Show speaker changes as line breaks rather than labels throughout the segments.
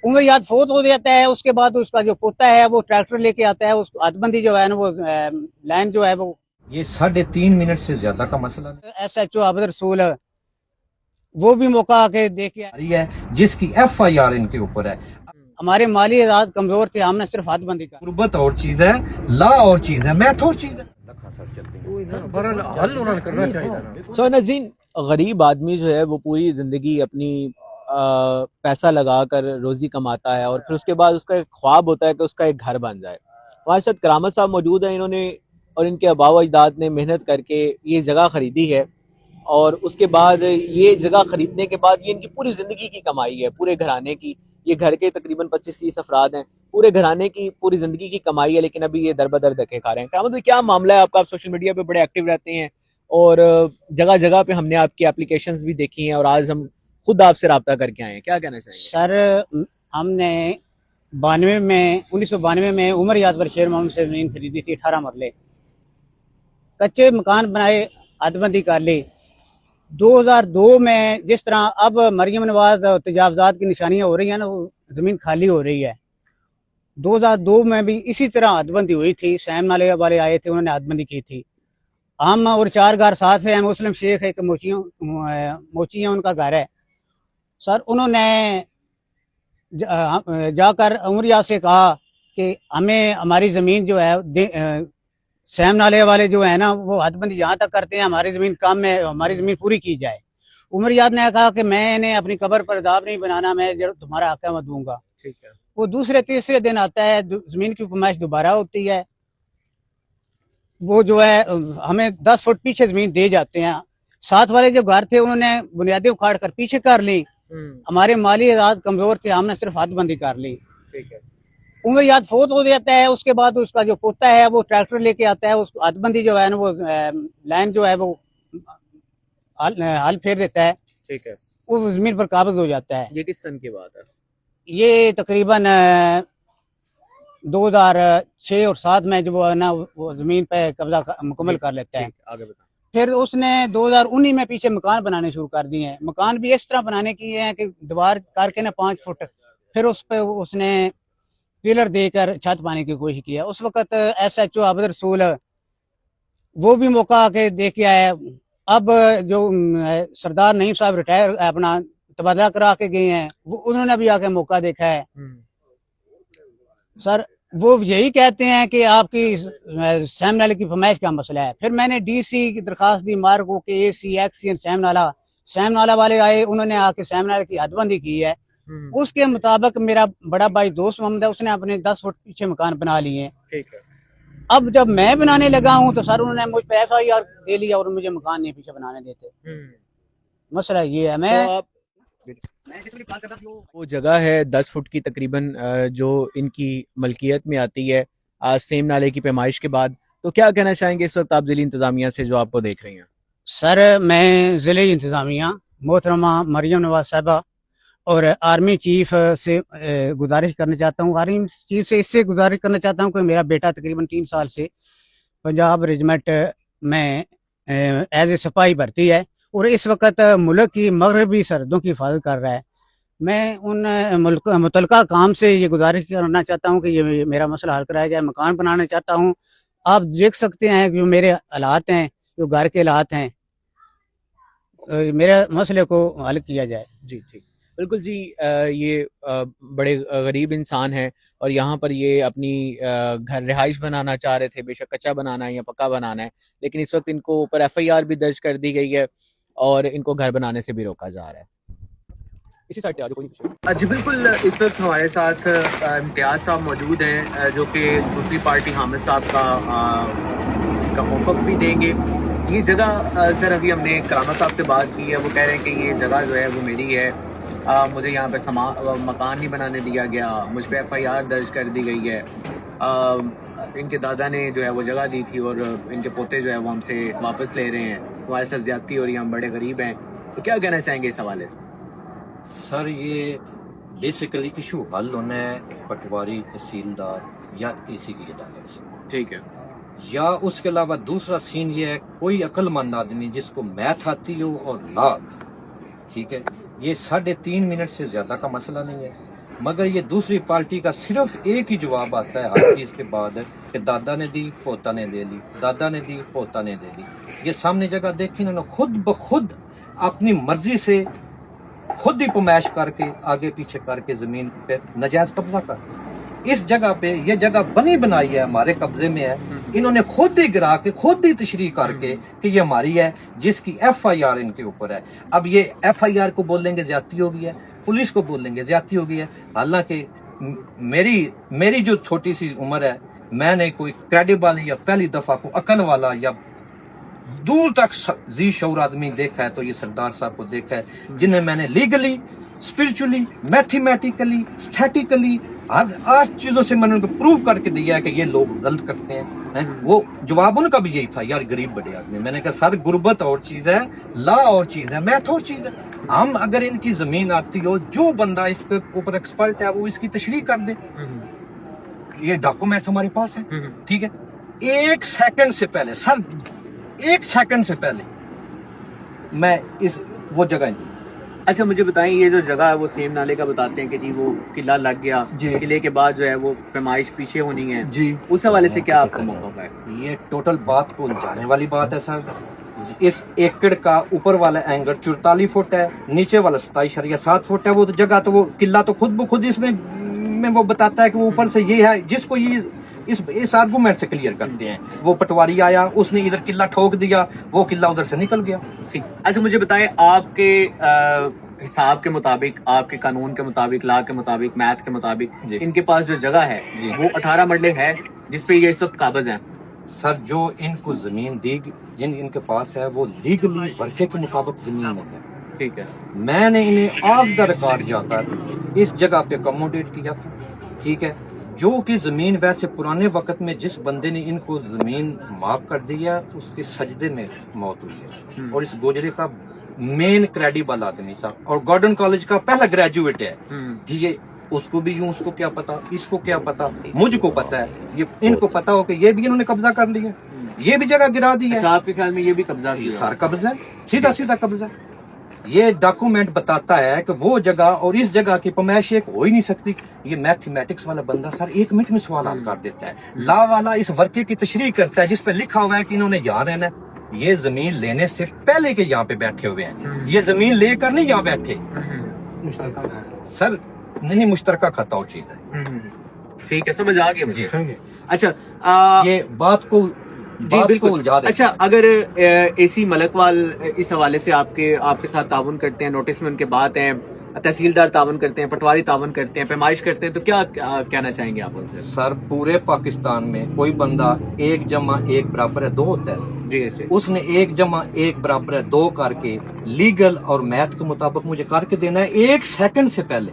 उमर याद फोत हो जाता है, उसके बाद उसका जो पोता है वो ट्रैक्टर लेके आता है, उस हदबंदी जो है ना वो लाइन जो है वो
ये 3.5 मिनट से ज्यादा का मसला नहीं
SHO आबद रसूल वो भी मौका आके दे के
आ रही है, जिसकी FIR इनके ऊपर है।
हमारे माली हालात कमजोर थे, हमने सिर्फ हदबंदी का।
गुर्बत और चीज है, ला और चीज है, मैथ और चीज है।
सो नज़ीन, गरीब आदमी जो है वो पूरी ज़िंदगी अपनी पैसा लगा कर रोज़ी कमाता है और फिर उसके बाद उसका एक ख्वाब होता है कि उसका एक घर बन जाए। हमारे साथ करामत साहब मौजूद हैं। इन्होंने और इनके आबा व अजदाद ने मेहनत करके ये जगह ख़रीदी है और उसके बाद ये जगह ख़रीदने के बाद ये इनकी पूरी ज़िंदगी की कमाई है, पूरे घराने की। ये घर के तकरीबन 25-30 अफराद हैं, पूरे घराने की पूरी ज़िंदगी की कमाई है, लेकिन अभी ये दर बदर धक्के खा रहे हैं। करामत भाई, क्या मामला है आपका? आप सोशल मीडिया पे बड़े एक्टिव रहते हैं और जगह जगह पे हमने आपकी एप्लीकेशंस भी देखी हैं और आज हम खुद आपसे रब्ता करके आए हैं, क्या कहना चाहेंगे?
सर, हमने 1992 में उमर याद पर शेर मोहम्मद से ज़मीन खरीदी थी, 18 मरले कच्चे मकान बनाए, हदबंदी कर ली। 2002 में जिस तरह अब मरियम नवाज तजावजात की निशानियां हो रही हैं ना, वो ज़मीन खाली हो रही है। 2002 में भी इसी तरह हदबंदी हुई थी, सैम नाले वाले आए थे, उन्होंने हदबंदी की थी। हम और 4 घर साथ हैं, मुस्लिम शेख एक मोचियाँ उनका घर है। सर, उन्होंने जाकर उमरिया से कहा कि हमें हमारी ज़मीन जो है सैम नाले वाले जो है ना वो हदबंदी यहाँ तक करते हैं, हमारी ज़मीन कम है, हमारी ज़मीन पूरी की जाए। उमर याद ने कहा कि मैंने अपनी कब्र पर दाब नहीं बनाना, मैं जो तुम्हारा हक है मैं दूंगा।
ठीक है।
वो दूसरे तीसरे दिन आता है, ज़मीन की पैमाइश दोबारा होती है। वो जो है हमें 10 फुट पीछे ज़मीन दे जाते हैं। साथ वाले जो घर थे उन्होंने बुनियादें उखाड़ कर पीछे कर ली। हमारे माली हालात कमजोर थे, हमने सिर्फ हदबंदी कर ली।
ठीक है।
उमर याद फोत हो जाता है, उसके बाद उसका जो पोता है वो ट्रैक्टर लेके आता है, उस हदबंदी जो है ना वो लाइन जो है वो हल फेर देता है।
ठीक है।
वो जमीन पर काबिज हो जाता है।
ये किस सन की बात है?
ये तकरीबन 2006 और 7 में जो है ना वो जमीन पे कब्जा मुकम्मल कर लेता है।
आगे बता।
फिर उसने 2019 में पीछे मकान बनाने शुरू कर दिए हैं। मकान भी इस तरह बनाने की है कि दीवार करके ना 5 फुट, फिर उस पे उसने पिलर देकर छत पाने की कोशिश किया। उस वक्त SHO आबद रसूल वो भी मौका आके दे के आया। अब जो सरदार नईम साहब रिटायर अपना तबादला करा के गए हैं, वो उन्होंने भी आके मौका देखा है। सर, वो यही कहते हैं कि आपकी सैम नाले की फरमाइश का मसला है। फिर मैंने DC की दरखास्त दी, मार्गो के AC एक्सीएन सैम नाला वाले आए, उन्होंने आके सैम नाले की हदबंदी की है। उसके मुताबिक मेरा बड़ा भाई दोस्त मोहम्मद है, उसने अपने 10 फुट पीछे मकान बना लिए हैं।
ठीक है।
अब जब मैं बनाने लगा हूँ तो सर उन्होंने मुझ पे FIR दे लिया और मुझे मकान नहीं पीछे बनाने देते। मसला ये है। मैं
वो जगह है 10 फुट की तकरीबन जो इनकी मलकियत में आती है सेम नाले की पैमाइश के बाद, तो क्या कहना चाहेंगे इस वक्त आप ज़िली इंतज़ामिया से जो आपको देख रही हैं?
सर, मैं ज़िले इंतज़ामिया मोहतरमा मरियम नवाज साहबा और आर्मी चीफ से गुजारिश करना चाहता हूँ, आर्मी चीफ से इससे गुजारिश करना चाहता हूँ कि मेरा बेटा तकरीबन 3 साल से पंजाब रेजिमेंट में एज ए सिपाही भर्ती है और इस वक्त मुल्क की मगरबी सरहदों की हिफाजत कर रहा है। मैं उन मुतलका काम से ये गुजारिश करना चाहता हूँ कि ये मेरा मसला हल कराया जाए। मकान बनाना चाहता हूँ। आप देख सकते हैं कि जो मेरे हालात हैं, जो घर के हालात हैं, मेरे मसले को हल किया जाए।
जी ठीक, बिल्कुल जी। ये बड़े गरीब इंसान हैं और यहाँ पर ये अपनी घर रिहाइश बनाना चाह रहे थे, बेशक कच्चा बनाना है या पक्का बनाना है, लेकिन इस वक्त इनको ऊपर FIR भी दर्ज कर दी गई है और इनको घर बनाने से भी रोका जा रहा है। इसी साइड पे कोई जी बिल्कुल। इस वक्त हमारे साथ इम्तियाज़ साहब मौजूद हैं जो कि दूसरी पार्टी हामिद साहब का मौक़िफ़ भी देंगे। ये जगह सर अभी हमने करामत साहब से बात की है, वो कह रहे हैं कि ये जगह जो है वो मेरी है, मुझे यहाँ पे मकान नहीं बनाने दिया गया, मुझ पे FIR दर्ज कर दी गई है। इनके दादा ने जो है वो जगह दी थी और इनके पोते जो है वो हमसे वापस ले रहे हैं, हमारे साथ ज़्यादती हो रही है, हम बड़े गरीब हैं। तो क्या कहना चाहेंगे इस हवाले से?
सर, ये बेसिकली इशू हल होना है पटवारी, तहसीलदार या AC की अदालत से।
ठीक है।
या उसके अलावा दूसरा सीन ये है, कोई अक्लमंद आदमी जिसको मैथ आती हो और लॉ, ठीक है, ये 3.5 मिनट से ज्यादा का मसला नहीं है। مگر یہ دوسری پارٹی کا صرف ایک ہی جواب آتا ہے ہر چیز کے بعد کہ دادا نے دی پوتا نے دے لی، دادا نے دی پوتا نے دے لی. یہ سامنے جگہ دیکھی انہوں نے خود بخود اپنی مرضی سے خود ہی پمائش کر کے آگے پیچھے کر کے زمین پہ ناجائز قبضہ کر. اس جگہ پہ یہ جگہ بنی بنائی ہے، ہمارے قبضے میں ہے، انہوں نے خود ہی گرا کے خود ہی تشریح کر کے کہ یہ ہماری ہے، جس کی ایف آئی آر ان کے اوپر ہے. اب یہ ایف آئی آر کو بولیں گے زیادتی ہو گئی ہے، پولیس کو بولیں گے زیادتی ہو گئی ہے. حالانکہ میری جو چھوٹی سی عمر ہے، میں نے کوئی کریڈیبل یا پہلی دفعہ کو عقل والا یا دور تک ذی شعور آدمی دیکھا ہے تو یہ سردار صاحب کو دیکھا ہے، جنہیں میں نے لیگلی، اسپرچولی، میتھمیٹیکلی، اسٹیٹیکلی ہر چیزوں سے میں نے ان کو پروف کر کے دیا ہے کہ یہ لوگ غلط کرتے ہیں. وہ جواب ان کا بھی یہی تھا، یار غریب بڑے آدمی. میں نے کہا سر غربت اور چیز ہے، لا اور چیز ہے، میتھ اور چیز ہے. ہم اگر ان کی زمین آتی ہو، جو بندہ اس کے اوپر ایکسپرٹ ہے وہ اس کی تشریح کر دے. یہ ڈاکومنٹس ہمارے پاس ہیں، ٹھیک ہے. ایک سیکنڈ سے پہلے سر، ایک سیکنڈ سے پہلے میں وہ جگہ نہیں.
اچھا مجھے بتائیں، یہ جو جگہ ہے وہ سیم نالے کا بتاتے ہیں کہ جی وہ قلعہ لگ گیا،
جی.
قلعے کے بعد جو ہے وہ پیمائش پیچھے ہونی ہے،
جی
اس حوالے سے کیا آپ کا موقف ہے؟
یہ ٹوٹل بات کو جانے والی بات ہے سر. اس ایکڑ کا اوپر والا اینگل 44 فٹ ہے، نیچے والا 27.7 فٹ ہے. وہ تو جگہ تو وہ قلعہ تو خود بخود اس میں وہ بتاتا ہے کہ وہ اوپر سے یہ ہے، جس کو یہ اس آرگومنٹ سے کلیئر کرتے ہیں. وہ پٹواری آیا، اس نے ادھر قلعہ ٹھوک دیا، وہ قلعہ ادھر سے نکل گیا.
ٹھیک. اچھا مجھے بتائیں، آپ کے حساب کے مطابق، آپ کے قانون کے مطابق، لا کے مطابق، میتھ کے مطابق،
جی.
ان کے پاس جو جگہ ہے
جی.
وہ 18 مرلے ہے جس پہ یہ اس وقت قابض ہیں؟
سر جو ان کو زمین دی، جن ان کے پاس ہے، وہ لیگلی ورثے کے مطابق زمین ہے.
ٹھیک ہے.
میں نے انہیں آف دا ریکارڈ جا کر اس جگہ پہ اکوموڈیٹ کیا تھا، ٹھیک ہے. جو کہ زمین ویسے پرانے وقت میں جس بندے نے ان کو زمین معاف کر دیا اس کے سجدے میں موت ہوئی ہے، اور اس گوجرے کا مین کریڈیبل آدمی تھا اور گارڈن کالج کا پہلا گریجویٹ ہے. یہ اس کو بھی یوں، اس کو کیا پتا، اس کو کیا پتا، مجھ کو پتا ہے. یہ ان کو پتا ہو کہ یہ بھی انہوں نے قبضہ کر لیا، یہ بھی جگہ گرا دی ہے.
اچھا آپ کے خیال میں یہ بھی قبضہ
یہ
کیا؟
سارا قبضہ ہے، سیدھا سیدھا قبضہ. یہ ڈاکومنٹ بتاتا ہے کہ وہ جگہ اور اس جگہ کی پیمائش ایک ہو ہی نہیں سکتی. یہ میتھمیٹکس والا بندہ سر 1 منٹ میں سوال حل کر دیتا ہے. لا والا اس ورقے کی تشریح کرتا ہے جس پہ لکھا ہوا ہے کہ انہوں نے یہاں رہنا ہے. یہ زمین لینے سے پہلے کے یہاں پہ بیٹھے ہوئے ہیں، یہ زمین لے کر نہیں یہاں بیٹھے. سر نہیں، مشترکہ کھاتا ہو چیز ہے.
ٹھیک ہے، سمجھ آ گیا مجھے. اچھا
یہ بات کو
جی بالکل.
یاد ہے.
اچھا اگر اے سی ملکوال اس حوالے سے آپ کے ساتھ تعاون کرتے ہیں، نوٹس میں ان کے بات ہیں، تحصیلدار تعاون کرتے ہیں، پٹواری تعاون کرتے ہیں، پیمائش کرتے ہیں، تو کیا کہنا چاہیں گے آپ ان سے؟
سر پورے پاکستان میں کوئی بندہ 1+1 برابر ہے 2 ہوتا ہے.
جی ایسے
اس نے 1+1 برابر ہے 2 کر کے لیگل اور میتھ کے مطابق مجھے کر کے دینا ہے 1 سیکنڈ سے پہلے.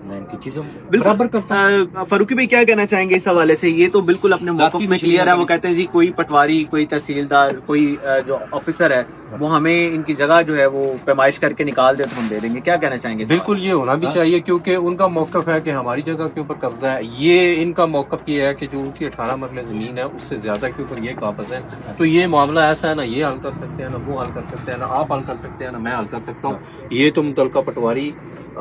میں ان کی چیزوں برابر کرتا ہوں.
فاروقی بھائی کیا کہنا چاہیں گے اس حوالے سے؟ یہ تو بالکل اپنے موقف میں کلیئر ہے. وہ کہتے ہیں جی کوئی پٹواری، کوئی تحصیلدار، کوئی جو آفیسر ہے وہ ہمیں ان کی جگہ جو ہے وہ پیمائش کر کے نکال دے تو ہم دے دیں گے. کیا کہنا چاہیں گے؟
بالکل یہ ہونا بھی چاہیے، کیونکہ ان کا موقف ہے کہ ہماری جگہ کے اوپر قبضہ ہے. یہ ان کا موقف یہ ہے کہ جو ان کی 18 مرلے زمین ہے اس سے زیادہ کے اوپر یہ قابض ہے. تو یہ معاملہ ایسا ہے، نہ یہ حل کر سکتے ہیں، نہ وہ حل کر سکتے ہیں، نہ آپ حل کر سکتے ہیں، نہ میں حل کر سکتا ہوں. یہ تو متعلقہ پٹواری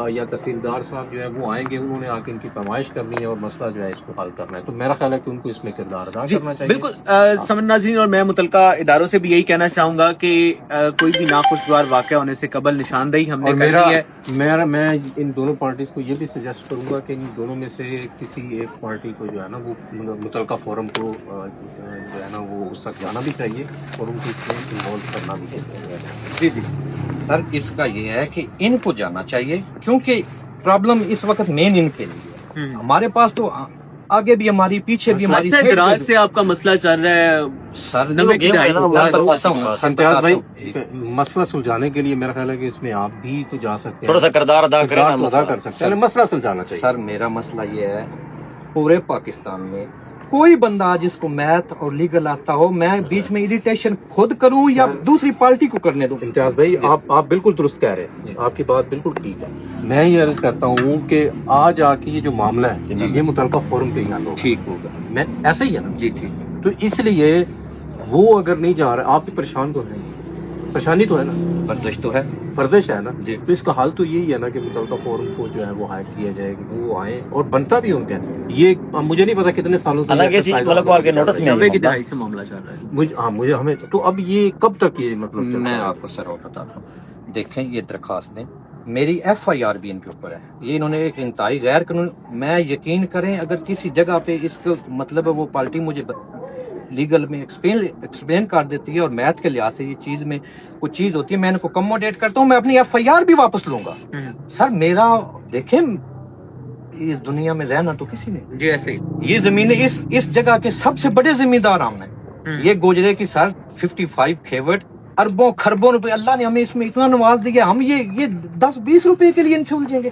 یا تحصیلدار صاحب جو ہے وہ آئیں گے، انہوں نے آ کے ان کی پیمائش کرنی ہے اور مسئلہ جو ہے اس کو حل کرنا ہے. تو میرا خیال ہے کہ ان کو اس میں کردار ادا کرنا چاہیے.
بالکل. سمجھ ناظرین، اور میں متعلقہ اداروں سے بھی یہی کہنا چاہوں گا کہ کوئی بھی ناخوشگوار واقعہ ہونے سے قبل نشاندہی ہم نے کر دی ہے.
میں ان دونوں پارٹیز کو یہ بھی سجیسٹ کروں گا کہ ان دونوں میں سے کسی ایک پارٹی کو جو ہے نا وہ متعلقہ فورم کو جو ہے نا وہ اس تک جانا بھی چاہیے اور ان کی انوالو کرنا بھی چاہیے.
جی جی سر، اس کا یہ ہے کہ ان کو جانا چاہیے، کیونکہ پرابلم اس وقت مین ان کے لیے ہے. ہمارے پاس تو آگے بھی ہماری، پیچھے بھی ہماری.
دراز سے آپ کا مسئلہ چل رہا ہے
سر.
سمتیاز بھائی، مسئلہ سلجھانے کے لیے میرا خیال ہے کہ اس میں آپ بھی تو جا سکتے ہیں،
تھوڑا سا کردار ادا
کر سکتے ہیں، مسئلہ سلجھانا چاہیے.
سر میرا مسئلہ یہ ہے، پورے پاکستان میں کوئی بندہ جس کو میتھ اور لیگل آتا ہو، میں بیچ میں اریٹیشن خود کروں یا دوسری پارٹی کو کرنے دوں.
امتیاز بھائی آپ بالکل درست کہہ رہے ہیں، آپ کی بات بالکل ٹھیک ہے. میں یہ عرض کرتا ہوں کہ آج آ کے یہ جو معاملہ ہے یہ متعلقہ فورم پہ ہی حل ہوگا.
ٹھیک ہوگا.
میں ایسا ہی ہے نا
جی ٹھیک.
تو اس لیے وہ اگر نہیں جا رہے، آپ بھی پریشان تو ہیں، परेशानी तो है ना,
वर्जिश तो है
वर्जिश है ना
जी।
तो इसका हाल तो यही है ना कि मुतलका फोरम को जो है वो हायर किया जाए कि वो आए और बनता भी उनके ये अब मुझे नहीं पता कितने सालों से
हालांकि इसी मतलब को आगे नोटिस में
नब्बे की
आई
दहाई से मामला चल रहा है।
मुझे हमें तो अब ये कब तक ये मतलब चल
मैं
रहा है?
आपको सर और बता रहा हूँ, देखें ये दरखास्तें मेरी FIR भी इनके ऊपर है, ये इन्होंने एक इंतहाई गैर कानून, मैं यकीन करें अगर किसी जगह पे इसको मतलब वो पार्टी मुझे लीगल में एक्सप्लेन कर देती है और मैथ के लिहाज से ये चीज में कुछ चीज होती है मैं इनको कमोडेट करता हूँ, मैं अपनी FIR भी वापस लूंगा। सर मेरा देखें ये दुनिया में रहना तो किसी ने,
जी ऐसे ही
ये जमीनें इस जगह के सबसे बड़े जिम्मेदार हम हैं। ये गोजरे की सर 55 खेवट अरबों खरबों रुपए अल्लाह ने हमें इसमें इतना नवाज दिया, हम ये 10-20 रुपए के लिए इनसे उलझेंगे।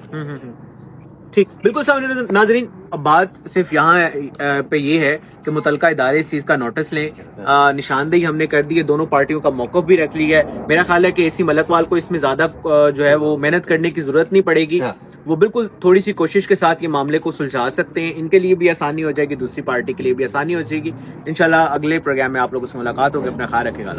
ठीक, बिल्कुल साहब। नाजरीन, अब बात सिर्फ यहाँ पे ये है कि मुतलका इदारे इस चीज का नोटिस लें। निशानदेही हमने कर दी है, दोनों पार्टियों का मौक़िफ़ भी रख लिया है। मेरा ख्याल है कि AC मलकवाल को इसमें ज्यादा जो है वो मेहनत करने की जरूरत नहीं पड़ेगी, वो बिल्कुल थोड़ी सी कोशिश के साथ ये मामले को सुलझा सकते हैं। इनके लिए भी आसानी हो जाएगी, दूसरी पार्टी के लिए भी आसानी हो जाएगी। इंशाल्लाह अगले प्रोग्राम में आप लोगों से मुलाकात होगी। अपना ख्याल रखेगा।